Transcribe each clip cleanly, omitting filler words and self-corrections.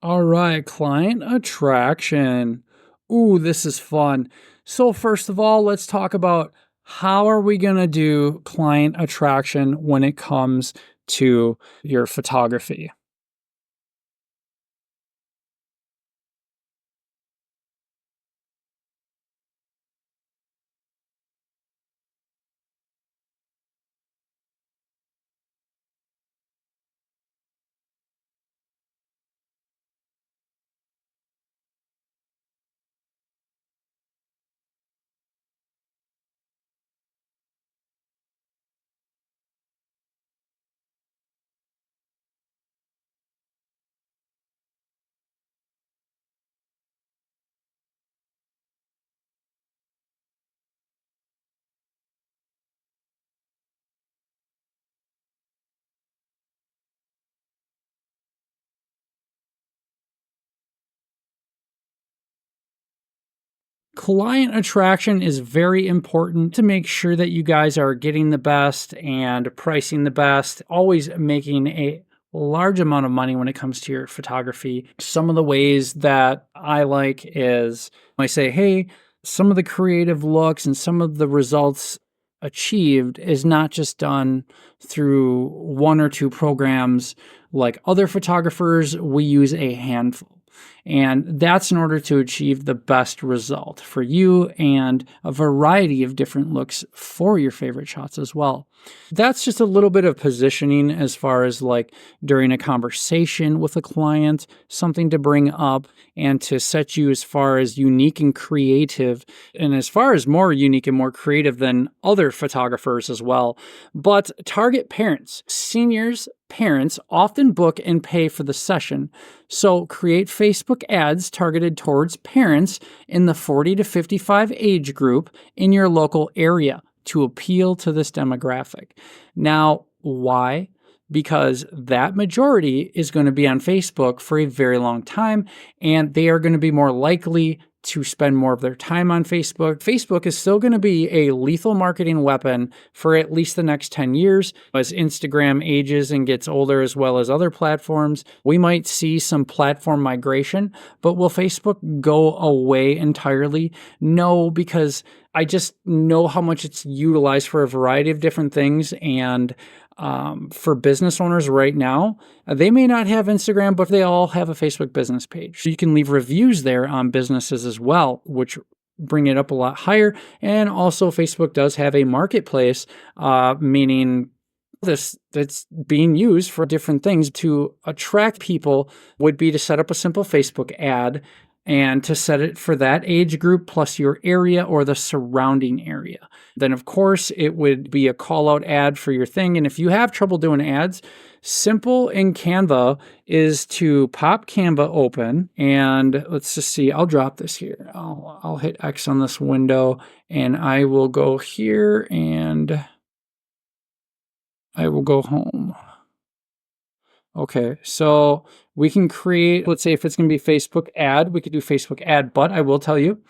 All right, client attraction. Ooh, this is fun. So first of all, let's talk about how are we going to do client attraction when it comes to your photography? Client attraction is very important to make sure that you guys are getting the best and pricing the best, always making a large amount of money when it comes to your photography. Some of the ways that I like is I say, hey, some of the creative looks and some of the results achieved is not just done through one or two programs like other photographers. We use a handful. And that's in order to achieve the best result for you and a variety of different looks for your favorite shots as well. That's just a little bit of positioning as far as like during a conversation with a client, something to bring up and to set you as far as unique and creative, and as far as more unique and more creative than other photographers as well. But target parents, seniors, parents often book and pay for the session. So create Facebook ads targeted towards parents in the 40 to 55 age group in your local area to appeal to this demographic. Now, why? Because that majority is going to be on Facebook for a very long time, and they are going to be more likely to spend more of their time on Facebook. Facebook is still going to be a lethal marketing weapon for at least the next 10 years. As Instagram ages and gets older, as well as other platforms, we might see some platform migration, but will Facebook go away entirely? No, because I just know how much it's utilized for a variety of different things. And for business owners right now, they may not have Instagram, but they all have a Facebook business page. So you can leave reviews there on businesses as well, which bring it up a lot higher. And also, Facebook does have a marketplace, meaning this that's being used for different things to attract people would be to set up a simple Facebook ad and to set it for that age group plus your area or the surrounding area. Then, of course, it would be a call out ad for your thing. And if you have trouble doing ads, simple in Canva is to pop Canva open and let's just see. I'll drop this here. I'll hit X on this window and I will go here and I will go home. Okay, so we can create, let's say if it's going to be Facebook ad, we could do Facebook ad, but I will tell you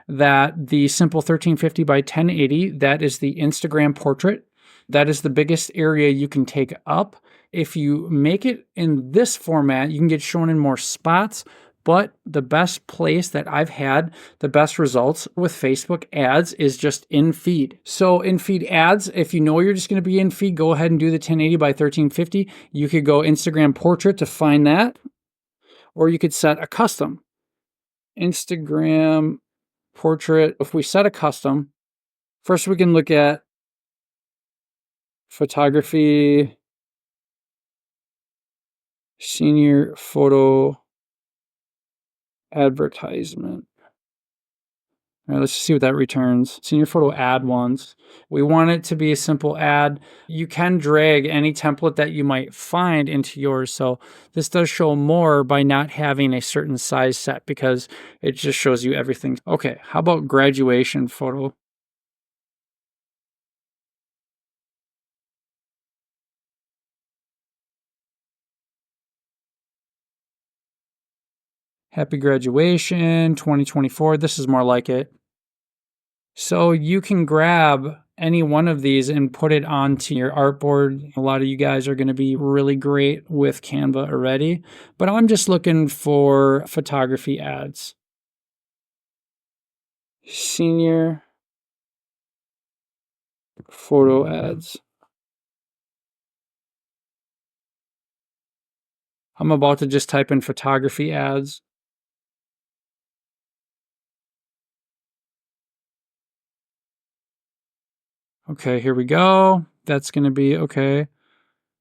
that the simple 1350 by 1080, that is the Instagram portrait. That is the biggest area you can take up. If you make it in this format, you can get shown in more spots. But the best place that I've had the best results with Facebook ads is just in feed. So in feed ads, if you know you're just going to be in feed, go ahead and do the 1080 by 1350. You could go Instagram portrait to find that, or you could set a custom Instagram portrait. If we set a custom, first we can look at photography, senior photo advertisement. All right, let's see what that returns. Senior photo ad once. We want it to be a simple ad. You can drag any template that you might find into yours. So this does show more by not having a certain size set because it just shows you everything. Okay, how about graduation photo? Happy graduation 2024. This is more like it. So you can grab any one of these and put it onto your artboard. A lot of you guys are going to be really great with Canva already, but I'm just looking for photography ads. Senior photo ads. I'm about to just type in photography ads. Okay, here we go. That's going to be okay.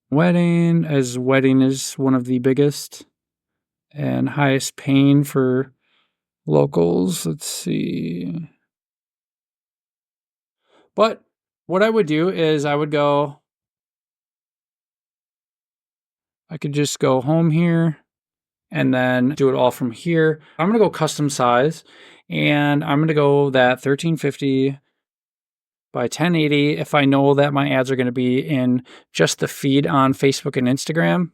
Wedding, as wedding is one of the biggest and highest paying for locals. Let's see. But what I would do is I could just go home here and then do it all from here. I'm going to go custom size, and I'm going to go that 1350 by 1080 if I know that my ads are going to be in just the feed on Facebook and Instagram.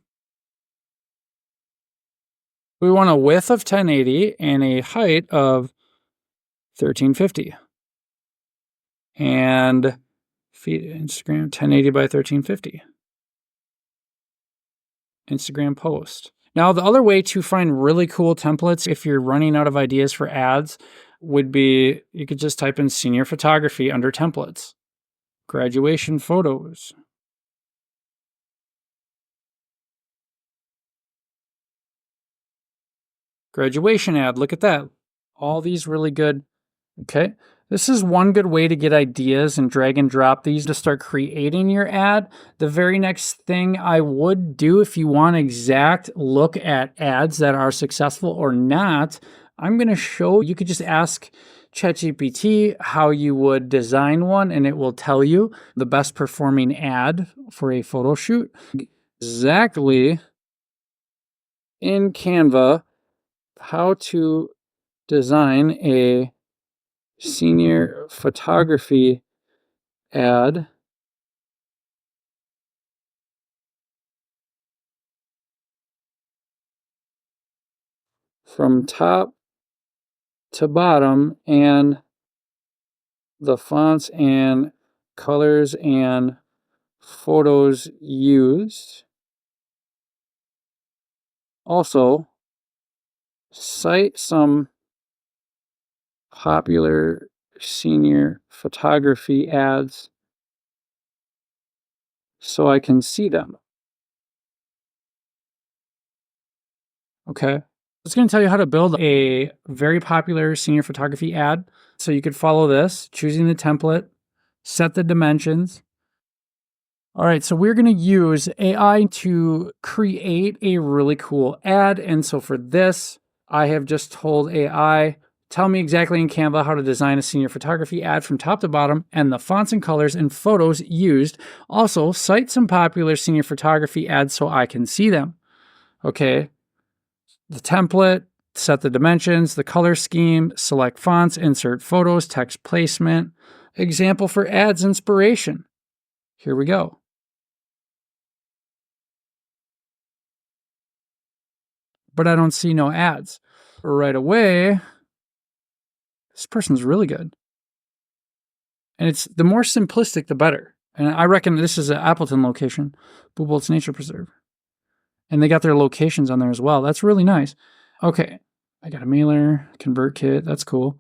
We want a width of 1080 and a height of 1350. And feed Instagram 1080 by 1350. Instagram post. Now, the other way to find really cool templates if you're running out of ideas for ads would be you could just type in senior photography under templates. Graduation photos. Graduation ad. Look at that. All these really good. Okay. This is one good way to get ideas and drag and drop these to start creating your ad. The very next thing I would do if you want an exact look at ads that are successful or not, I'm going to show you could just ask ChatGPT how you would design one, and it will tell you the best performing ad for a photo shoot. Exactly in Canva, how to design a senior photography ad from top to bottom, and the fonts and colors and photos used. Also, cite some popular senior photography ads so I can see them. Okay. It's going to tell you how to build a very popular senior photography ad. So you could follow this, choosing the template, set the dimensions. All right, so we're going to use AI to create a really cool ad. And so for this, I have just told AI, tell me exactly in Canva how to design a senior photography ad from top to bottom and the fonts and colors and photos used. Also, cite some popular senior photography ads so I can see them. Okay, the template, set the dimensions, the color scheme, select fonts, insert photos, text placement, example for ads inspiration. Here we go. But I don't see no ads. Right away, this person's really good. And it's the more simplistic, the better. And I reckon this is an Appleton location, Blue Bolts Nature Preserve. And they got their locations on there as well. That's really nice. Okay, I got a mailer, convert kit. That's cool.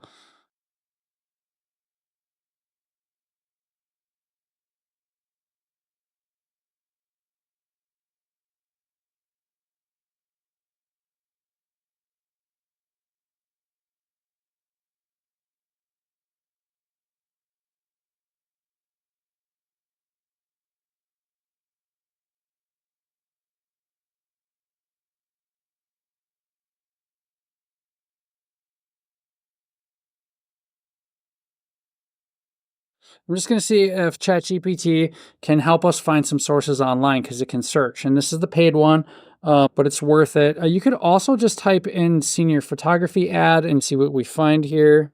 I'm just going to see if ChatGPT can help us find some sources online because it can search. And this is the paid one, but it's worth it. You could also just type in senior photography ad and see what we find here.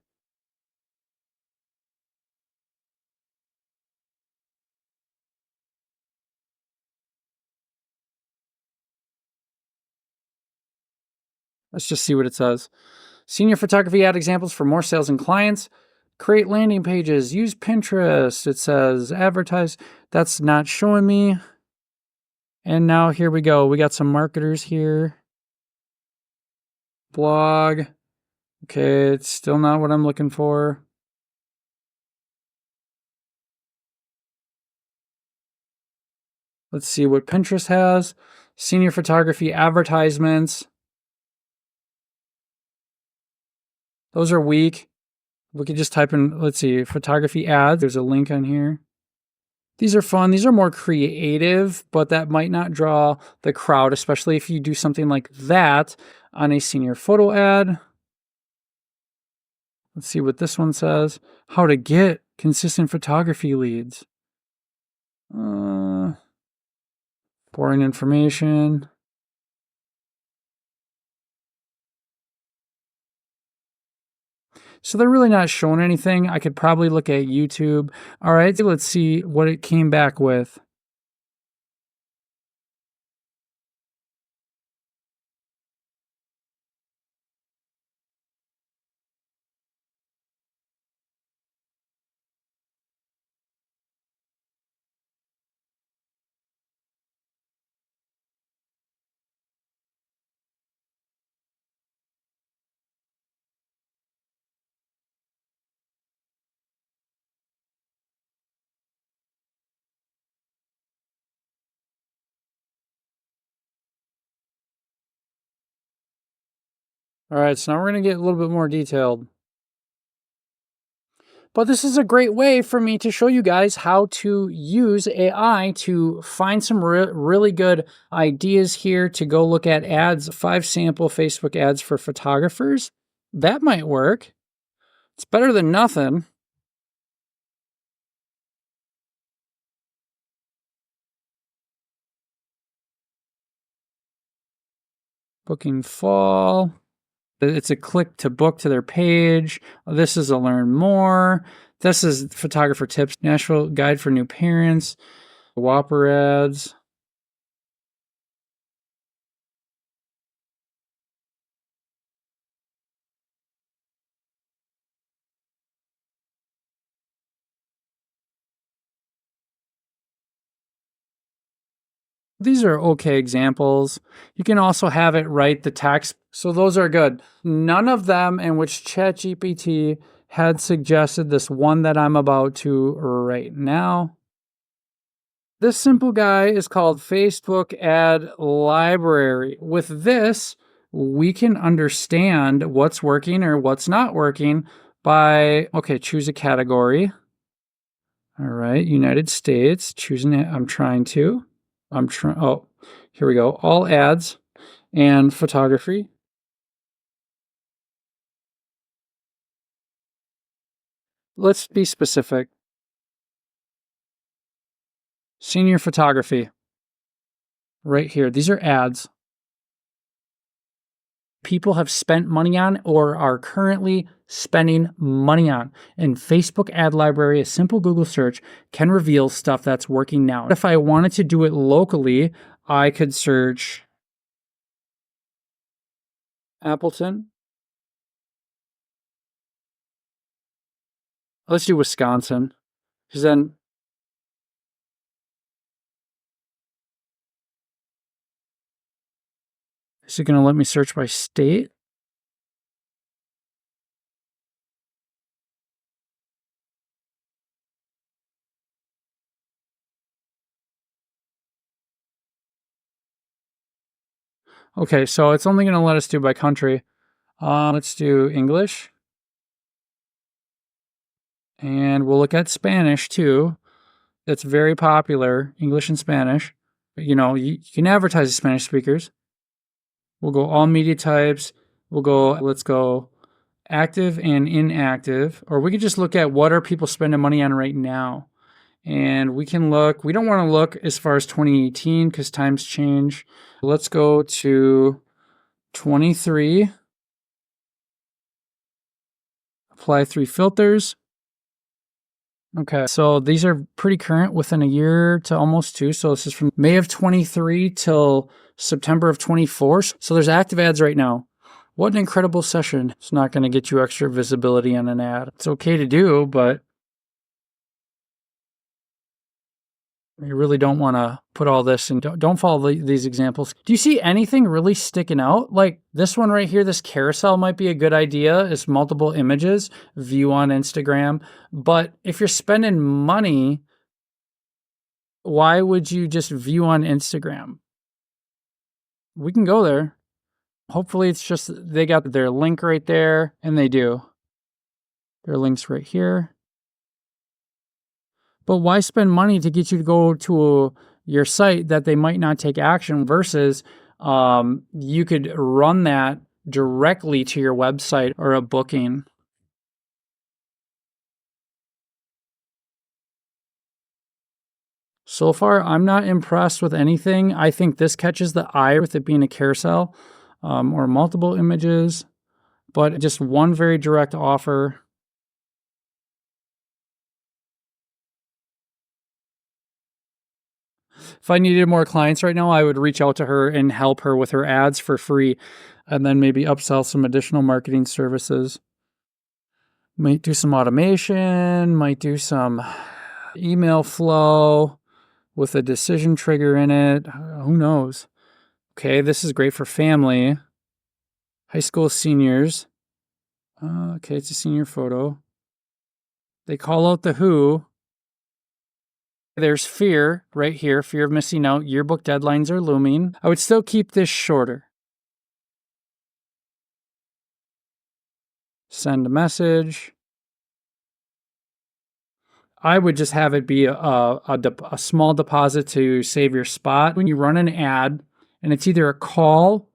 Let's just see what it says. Senior photography ad examples for more sales and clients. Create landing pages, use Pinterest. It says advertise. That's not showing me. And now here we go. We got some marketers here. Blog. Okay, it's still not what I'm looking for. Let's see what Pinterest has. Senior photography advertisements. Those are weak. We could just type in, let's see, photography ads. There's a link on here. These are fun. These are more creative, but that might not draw the crowd, especially if you do something like that on a senior photo ad. Let's see what this one says. How to get consistent photography leads. Boring information. So they're really not showing anything. I could probably look at YouTube. All right, let's see what it came back with. All right, so now we're going to get a little bit more detailed. But this is a great way for me to show you guys how to use AI to find some really good ideas here to go look at ads, 5 sample Facebook ads for photographers. That might work. It's better than nothing. Booking fall. It's a click to book to their page. This is a learn more. This is photographer tips, Nashville guide for new parents, Whopper ads. These are okay examples. You can also have it write the text. So those are good. None of them in which ChatGPT had suggested this one that I'm about to right now. This simple guy is called Facebook Ad Library. With this, we can understand what's working or what's not working by, okay, choose a category. All right, United States, choosing it. Oh, here we go. All ads and photography. Let's be specific. Senior photography. Right here. These are ads people have spent money on or are currently spending money on. And Facebook ad library, a simple Google search, can reveal stuff that's working now. If I wanted to do it locally, I could search Appleton. Let's do Wisconsin, because then is it going to let me search by state? Okay, so it's only going to let us do by country. Let's do English. And we'll look at Spanish too. That's very popular, English and Spanish. You know, you can advertise to Spanish speakers. We'll go all media types. Let's go active and inactive. Or we could just look at what are people spending money on right now. And we can look, we don't want to look as far as 2018 because times change. Let's go to 23. Apply 3 filters. Okay, so these are pretty current within a year to almost 2. So this is from May of 23 till September of 24. So there's active ads right now. What an incredible session. It's not going to get you extra visibility on an ad. It's okay to do, but you really don't want to put all this and don't follow these examples. Do you see anything really sticking out? Like this one right here, this carousel might be a good idea. It's multiple images, view on Instagram. But if you're spending money, why would you just view on Instagram? We can go there. Hopefully it's just they got their link right there, and they do. Their link's right here. But why spend money to get you to go to your site that they might not take action versus you could run that directly to your website or a booking? So far, I'm not impressed with anything. I think this catches the eye with it being a carousel or multiple images, but just one very direct offer. If I needed more clients right now, I would reach out to her and help her with her ads for free and then maybe upsell some additional marketing services. Might do some automation, might do some email flow with a decision trigger in it. Who knows? Okay, this is great for family. High school seniors. Okay, it's a senior photo. They call out the who. There's fear right here, fear of missing out. Yearbook deadlines are looming. I would still keep this shorter. Send a message. I would just have it be a small deposit to save your spot. When you run an ad and it's either a call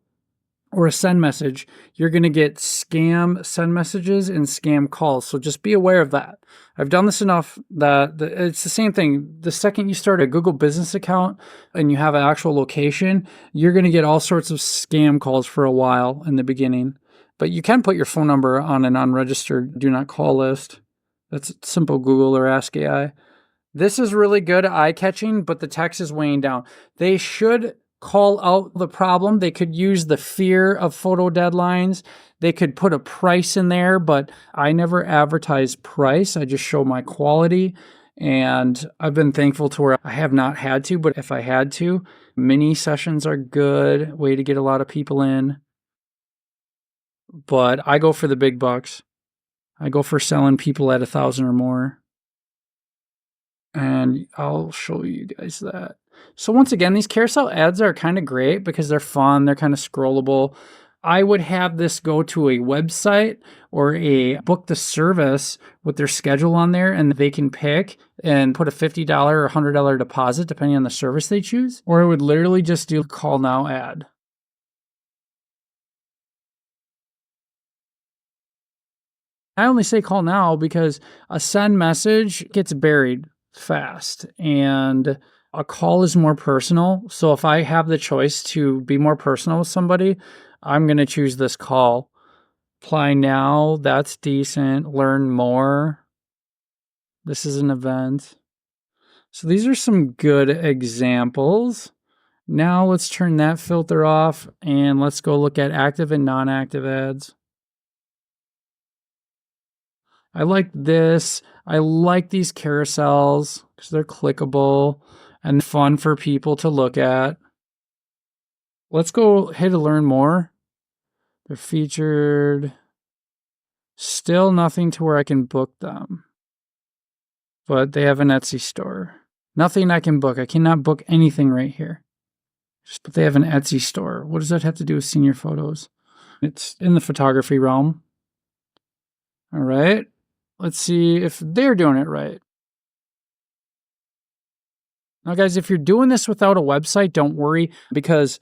or a send message, you're going to get scam send messages and scam calls. So just be aware of that. I've done this enough that it's the same thing. The second you start a Google business account and you have an actual location, you're going to get all sorts of scam calls for a while in the beginning. But you can put your phone number on an unregistered do not call list. That's simple Google or Ask AI. This is really good, eye-catching, but the text is weighing down. They should call out the problem. They could use the fear of photo deadlines. They could put a price in there, but I never advertise price. I just show my quality. And I've been thankful to where I have not had to, but if I had to, mini sessions are good way to get a lot of people in. But I go for the big bucks. I go for selling people at 1,000 or more. And I'll show you guys that. So once again, these carousel ads are kind of great because they're fun. They're kind of scrollable. I would have this go to a website or a book the service with their schedule on there, and they can pick and put a $50 or $100 deposit depending on the service they choose. Or I would literally just do a call now ad. I only say call now because a send message gets buried fast and a call is more personal. So if I have the choice to be more personal with somebody, I'm going to choose this call. Apply now. That's decent. Learn more. This is an event. So these are some good examples. Now let's turn that filter off and let's go look at active and non-active ads. I like this. I like these carousels because they're clickable and fun for people to look at. Let's go hit learn more. They're featured. Still nothing to where I can book them. But they have an Etsy store. Nothing I can book. I cannot book anything right here. But they have an Etsy store. What does that have to do with senior photos? It's in the photography realm. All right. Let's see if they're doing it right. Now, guys, if you're doing this without a website, don't worry because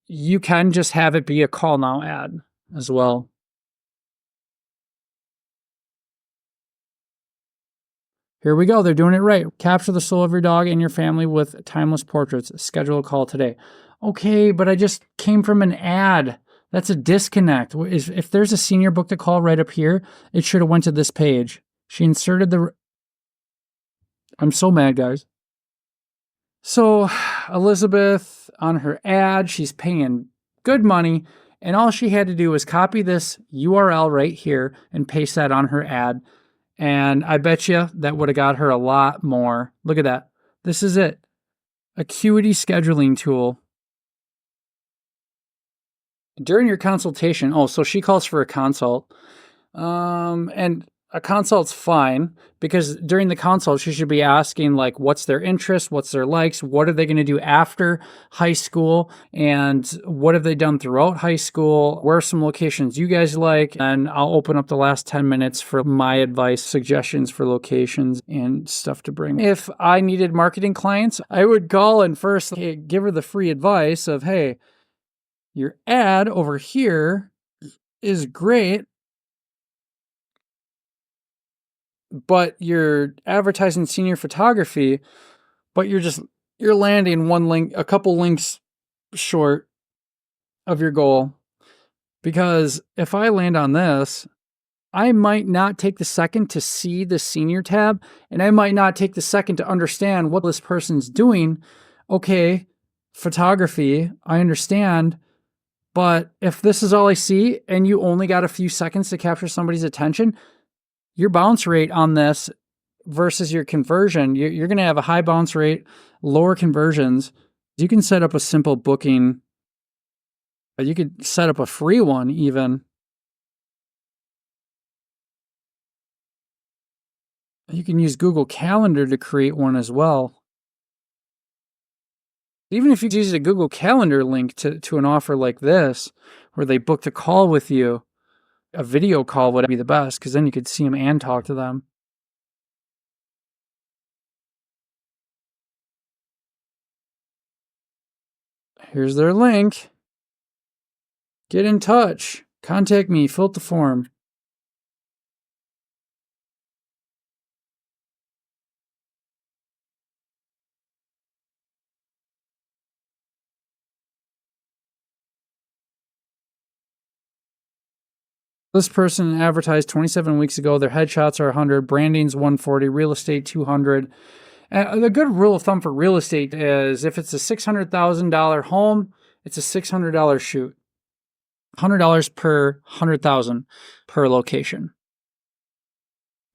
you can just have it be a call now ad as well. Here we go. They're doing it right. Capture the soul of your dog and your family with timeless portraits. Schedule a call today. Okay, but I just came from an ad. That's a disconnect. If there's a senior book to call right up here, it should have went to this page. She inserted the... I'm so mad, guys. So Elizabeth, on her ad, she's paying good money, And all she had to do was copy this URL right here and paste that on her ad. And I bet you that would have got her a lot more. Look at that. This is it. Acuity scheduling tool. During your consultation, so she calls for a consult. And a consult's fine because during the consult, she should be asking like, what's their interest? What's their likes? What are they going to do after high school? And what have they done throughout high school? Where are some locations you guys like? And I'll open up the last 10 minutes for my advice, suggestions for locations and stuff to bring. If I needed marketing clients, I would call and first give her the free advice of, hey, your ad over here is great, but you're advertising senior photography, but you're landing one link, a couple links short of your goal. Because if I land on this, I might not take the second to see the senior tab, and I might not take the second to understand what this person's doing. Okay, photography, I understand. But if this is all I see and you only got a few seconds to capture somebody's attention, your bounce rate on this versus your conversion, you're going to have a high bounce rate, lower conversions. You can set up a simple booking. You could set up a free one even. You can use Google Calendar to create one as well. Even if you use a Google Calendar link to an offer like this, where they booked a call with you, a video call would be the best because then you could see them and talk to them. Here's their link. Get in touch. Contact me. Fill out the form. This person advertised 27 weeks ago. Their headshots are 100, branding's 140, real estate 200. And the good rule of thumb for real estate is if it's a $600,000 home, it's a $600 shoot. $100 per 100,000 per location.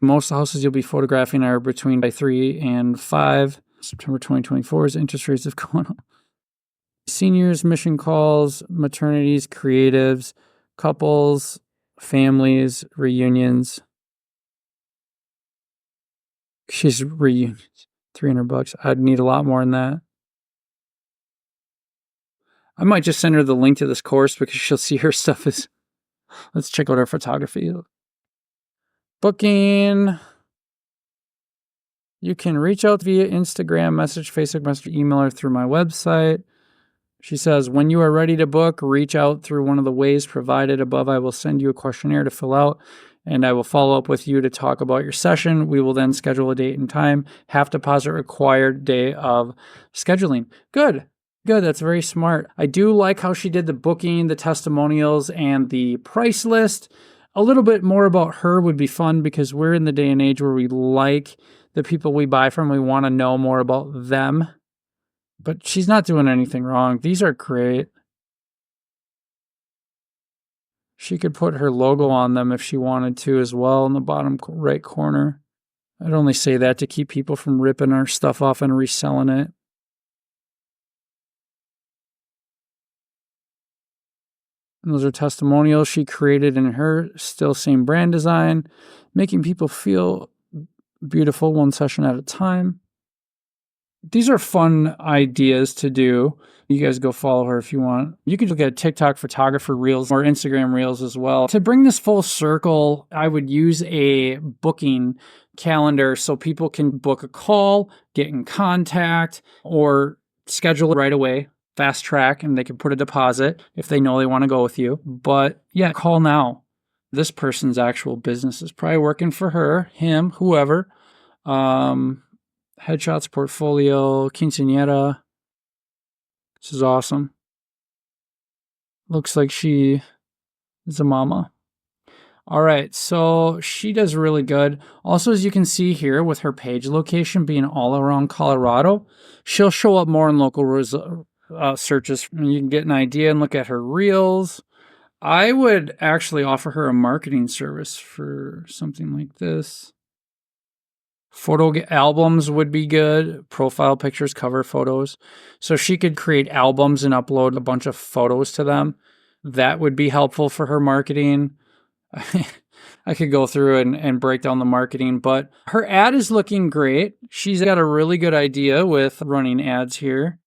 Most houses you'll be photographing are between 3 and 5. September 2024 is interest rates have gone up. Seniors, mission calls, maternities, creatives, couples, families, reunions. She's reunions. $300. I'd need a lot more than that. I might just send her the link to this course because she'll see her stuff is. Let's check out her photography. Booking. You can reach out via Instagram message, Facebook message, email, or through my website. She says, when you are ready to book, reach out through one of the ways provided above. I will send you a questionnaire to fill out, and I will follow up with you to talk about your session. We will then schedule a date and time. Half deposit required day of scheduling. Good. That's very smart. I do like how she did the booking, the testimonials, and the price list. A little bit more about her would be fun because we're in the day and age where we like the people we buy from. We want to know more about them. But she's not doing anything wrong. These are great. She could put her logo on them if she wanted to as well in the bottom right corner. I'd only say that to keep people from ripping our stuff off and reselling it. And those are testimonials she created in her still same brand design, making people feel beautiful one session at a time. These are fun ideas to do. You guys go follow her if you want. You could look at TikTok photographer reels or Instagram reels as well. To bring this full circle, I would use a booking calendar so people can book a call, get in contact, or schedule it right away, fast track, and they can put a deposit if they know they want to go with you. But yeah, call now. This person's actual business is probably working for her, him, whoever. Headshots, portfolio, quinceañera. This is awesome. Looks like she is a mama. All right, so she does really good. Also, as you can see here with her page location being all around Colorado, she'll show up more in local searches. You can get an idea and look at her reels. I would actually offer her a marketing service for something like this. Albums would be good. Profile pictures, cover photos. So she could create albums and upload a bunch of photos to them. That would be helpful for her marketing. I could go through and break down the marketing, but her ad is looking great. She's got a really good idea with running ads here.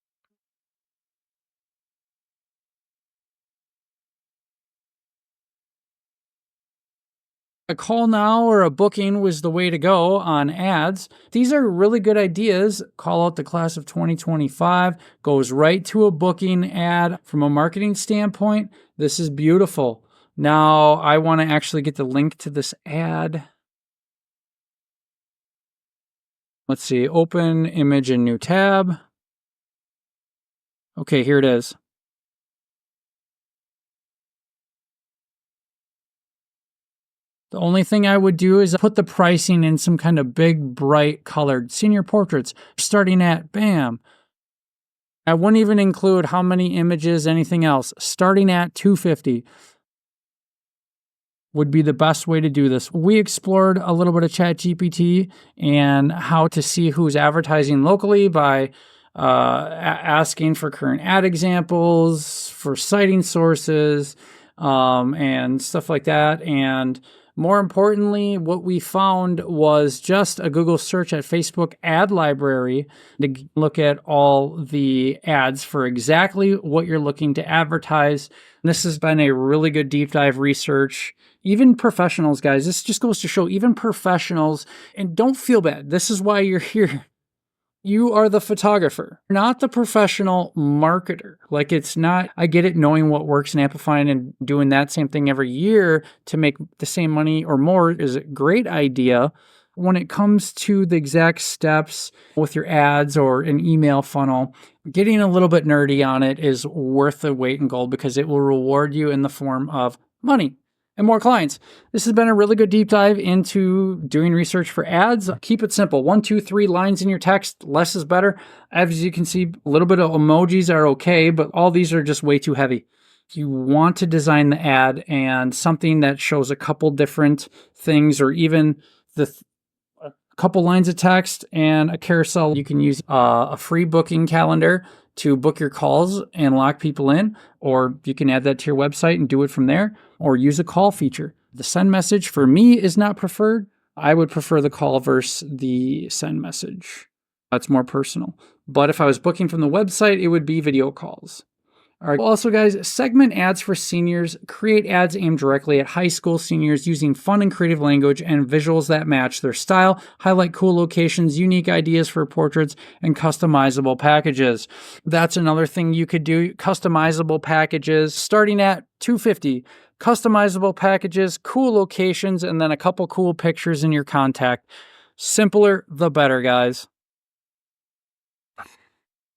A call now or a booking was the way to go on ads. These are really good ideas. Call out the class of 2025, goes right to a booking ad. From a marketing standpoint, this is beautiful. Now I want to actually get the link to this ad. Let's see, open image in new tab. Okay, here it is. The only thing I would do is put the pricing in some kind of big, bright colored senior portraits, starting at bam. I wouldn't even include how many images, anything else. Starting at $250 would be the best way to do this. We explored a little bit of ChatGPT and how to see who's advertising locally by asking for current ad examples, for citing sources, and stuff like that. And more importantly, what we found was just a Google search at Facebook ad library to look at all the ads for exactly what you're looking to advertise. And this has been a really good deep dive research. Even professionals, guys, this just goes to show even professionals, and don't feel bad. This is why you're here. You are the photographer, not the professional marketer. Like, it's not, I get it, knowing what works and amplifying and doing that same thing every year to make the same money or more is a great idea. When it comes to the exact steps with your ads or an email funnel, getting a little bit nerdy on it is worth the weight in gold because it will reward you in the form of money and more clients. This has been a really good deep dive into doing research for ads. Keep it simple. 1, 2, 3 lines in your text. Less is better. As you can see, a little bit of emojis are okay, but all these are just way too heavy. You want to design the ad and something that shows a couple different things, or even a couple lines of text and a carousel. You can use a free booking calendar to book your calls and lock people in, or you can add that to your website and do it from there, or use a call feature. The send message for me is not preferred. I would prefer the call versus the send message. That's more personal. But if I was booking from the website, it would be video calls. All right. Also, guys, segment ads for seniors. Create ads aimed directly at high school seniors using fun and creative language and visuals that match their style. Highlight cool locations, unique ideas for portraits, and customizable packages. That's another thing you could do. Customizable packages starting at $250. Customizable packages, cool locations, and then a couple cool pictures in your contact. Simpler, the better, guys.